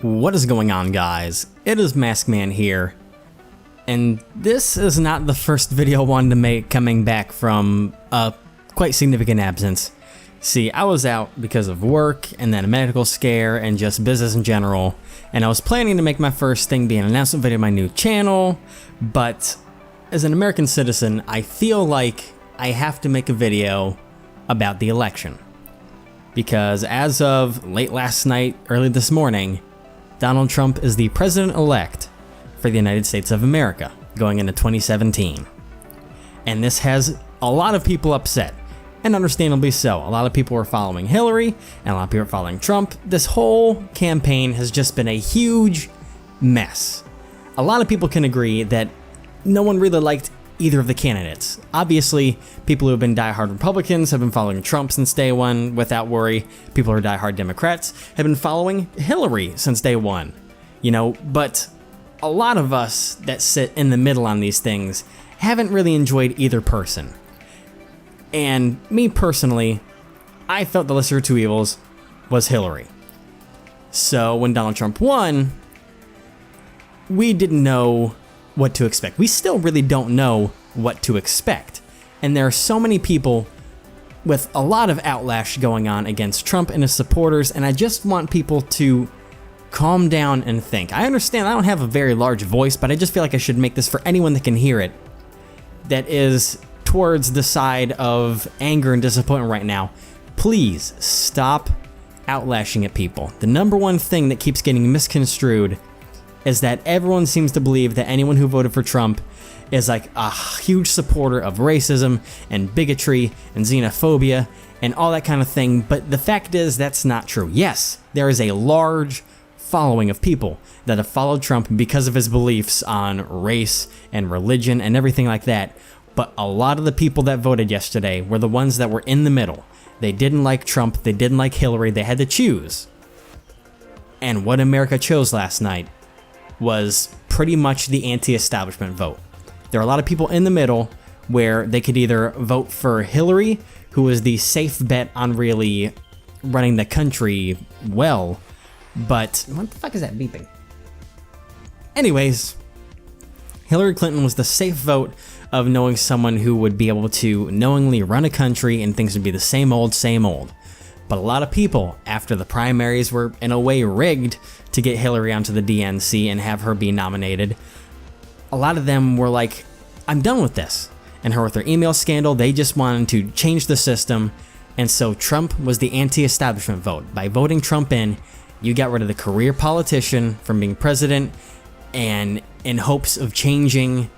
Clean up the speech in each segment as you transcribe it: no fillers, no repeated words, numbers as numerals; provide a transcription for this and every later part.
What is going on, guys? It is Maskman here, and this is not the first video I wanted to make coming back from a quite significant absence. See, I was out because of work, and then a medical scare, and just business in general, and I was planning to make my first thing be an announcement video of my new channel, but as an American citizen, I feel like I have to make a video about the election. Because as of late last night, early this morning, Donald Trump is the president-elect for the United States of America going into 2017. And this has a lot of people upset, and understandably so. A lot of people are following Hillary, and a lot of people are following Trump. This whole campaign has just been a huge mess. A lot of people can agree that no one really liked either of the candidates. Obviously, people who have been diehard Republicans have been following Trump since day one without worry. People who are diehard Democrats have been following Hillary since day one. But a lot of us that sit in the middle on these things haven't really enjoyed either person. And me personally, I felt the lesser of two evils was Hillary. So when Donald Trump won, we didn't know what to expect. We still really don't know what to expect. And there are so many people with a lot of outlash going on against Trump and his supporters, and I just want people to calm down and think. I understand I don't have a very large voice, but I just feel like I should make this for anyone that can hear it, that is towards the side of anger and disappointment right now. Please stop outlashing at people. The number one thing that keeps getting misconstrued is that everyone seems to believe that anyone who voted for Trump is like a huge supporter of racism and bigotry and xenophobia and all that kind of thing, but the fact is that's not true. Yes, there is a large following of people that have followed Trump because of his beliefs on race and religion and everything like that, but a lot of the people that voted yesterday were the ones that were in the middle. They didn't like Trump, they didn't like Hillary, they had to choose. And what America chose last night was pretty much the anti-establishment vote. There are a lot of people in the middle where they could either vote for Hillary, who was the safe bet on really running the country well, but what the fuck is that beeping? Anyways, Hillary Clinton was the safe vote of knowing someone who would be able to knowingly run a country and things would be the same old, same old. But a lot of people, after the primaries were in a way rigged to get Hillary onto the DNC and have her be nominated, a lot of them were like, I'm done with this. And her with her email scandal, they just wanted to change the system. And so Trump was the anti-establishment vote. By voting Trump in, you got rid of the career politician from being president, and in hopes of changing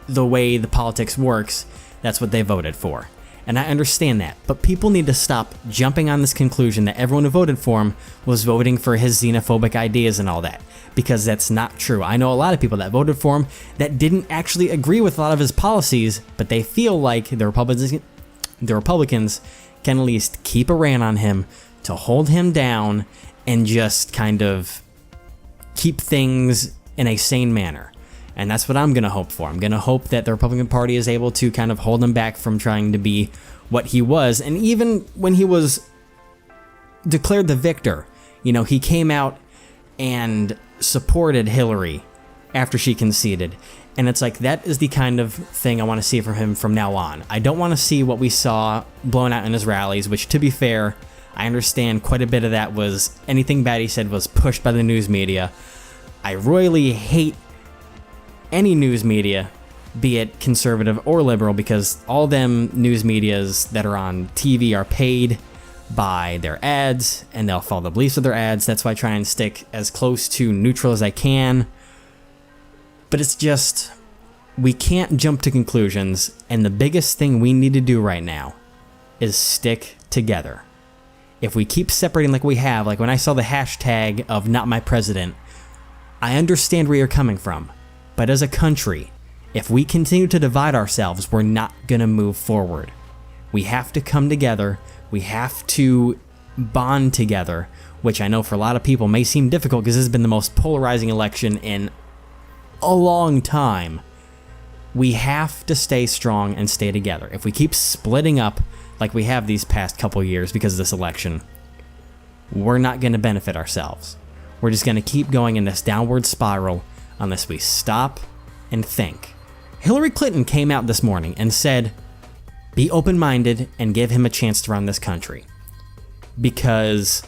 the way the politics works, that's what they voted for. And I understand that, but people need to stop jumping on this conclusion that everyone who voted for him was voting for his xenophobic ideas and all that, because that's not true. I know a lot of people that voted for him that didn't actually agree with a lot of his policies, but they feel like the Republicans can at least keep a rein on him to hold him down and just kind of keep things in a sane manner. And that's what I'm going to hope for. I'm going to hope that the Republican Party is able to kind of hold him back from trying to be what he was. And even when he was declared the victor, he came out and supported Hillary after she conceded. And it's like, that is the kind of thing I want to see from him from now on. I don't want to see what we saw blown out in his rallies, which, to be fair, I understand quite a bit of that was anything bad he said was pushed by the news media. I royally hate any news media, be it conservative or liberal, because all them news medias that are on TV are paid by their ads, and they'll follow the beliefs of their ads. That's why I try and stick as close to neutral as I can. But it's just, we can't jump to conclusions, and the biggest thing we need to do right now is stick together. If we keep separating like we have, like when I saw the hashtag of not my president, I understand where you're coming from. But as a country, if we continue to divide ourselves, we're not going to move forward. We have to come together. We have to bond together, which I know for a lot of people may seem difficult because this has been the most polarizing election in a long time. We have to stay strong and stay together. If we keep splitting up like we have these past couple years because of this election, we're not going to benefit ourselves. We're just going to keep going in this downward spiral unless we stop and think. Hillary Clinton came out this morning and said, be open-minded and give him a chance to run this country. Because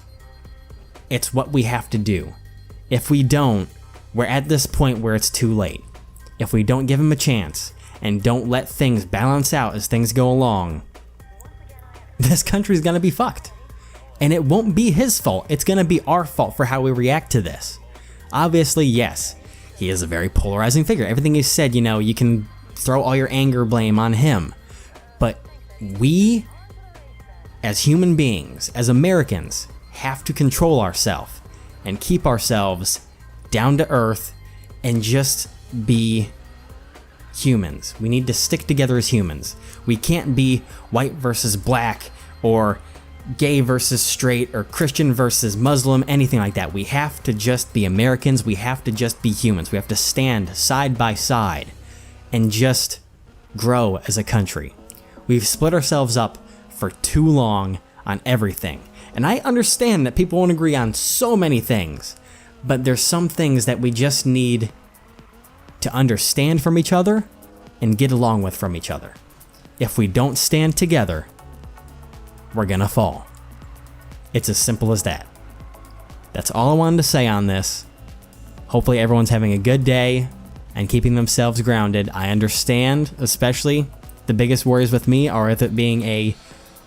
it's what we have to do. If we don't, we're at this point where it's too late. If we don't give him a chance and don't let things balance out as things go along, this country's gonna be fucked. And it won't be his fault, it's gonna be our fault for how we react to this. Obviously, yes, he is a very polarizing figure. Everything he said, you can throw all your anger blame on him. But we, as human beings, as Americans, have to control ourselves and keep ourselves down to earth and just be humans. We need to stick together as humans. We can't be white versus black or gay versus straight or Christian versus Muslim, anything like that. We have to just be Americans. We have to just be humans. We have to stand side by side and just grow as a country. We've split ourselves up for too long on everything. And I understand that people won't agree on so many things, but there's some things that we just need to understand from each other and get along with from each other. If we don't stand together, we're gonna fall. It's as simple as that. That's all I wanted to say on this. Hopefully everyone's having a good day and keeping themselves grounded. I understand, especially, the biggest worries with me are with it being a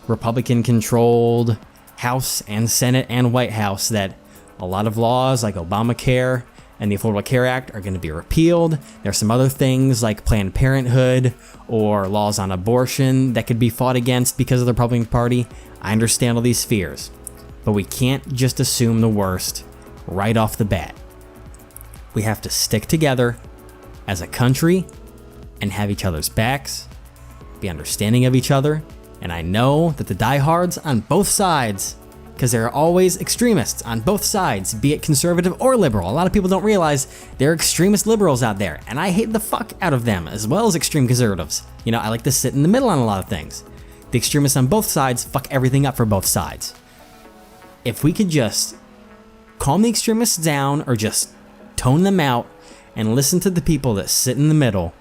Republican-controlled House and Senate and White House, that a lot of laws like Obamacare and the Affordable Care Act are going to be repealed. There's some other things like Planned Parenthood or laws on abortion that could be fought against because of the Republican Party. I understand all these fears, but we can't just assume the worst right off the bat. We have to stick together as a country and have each other's backs, be understanding of each other. And I know that the diehards on both sides, because there are always extremists on both sides, be it conservative or liberal. A lot of people don't realize there are extremist liberals out there, and I hate the fuck out of them, as well as extreme conservatives. I like to sit in the middle on a lot of things. The extremists on both sides fuck everything up for both sides. If we could just calm the extremists down or just tone them out and listen to the people that sit in the middle,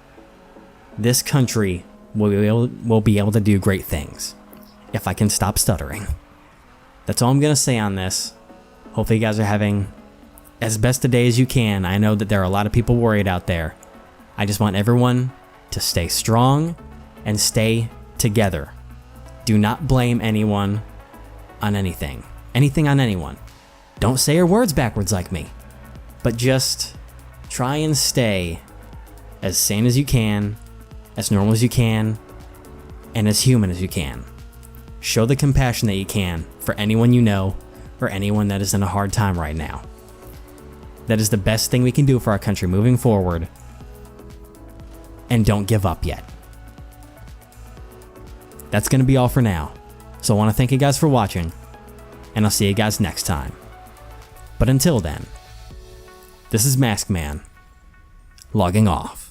this country will be able to do great things. If I can stop stuttering. That's all I'm going to say on this. Hopefully you guys are having as best a day as you can. I know that there are a lot of people worried out there. I just want everyone to stay strong and stay together. Do not blame anyone on anything. Anything on anyone. Don't say your words backwards like me. But just try and stay as sane as you can, as normal as you can, and as human as you can. Show the compassion that you can for anyone you know or anyone that is in a hard time right now. That is the best thing we can do for our country moving forward. And don't give up yet. That's going to be all for now. So I want to thank you guys for watching, and I'll see you guys next time. But until then, this is Maskman, logging off.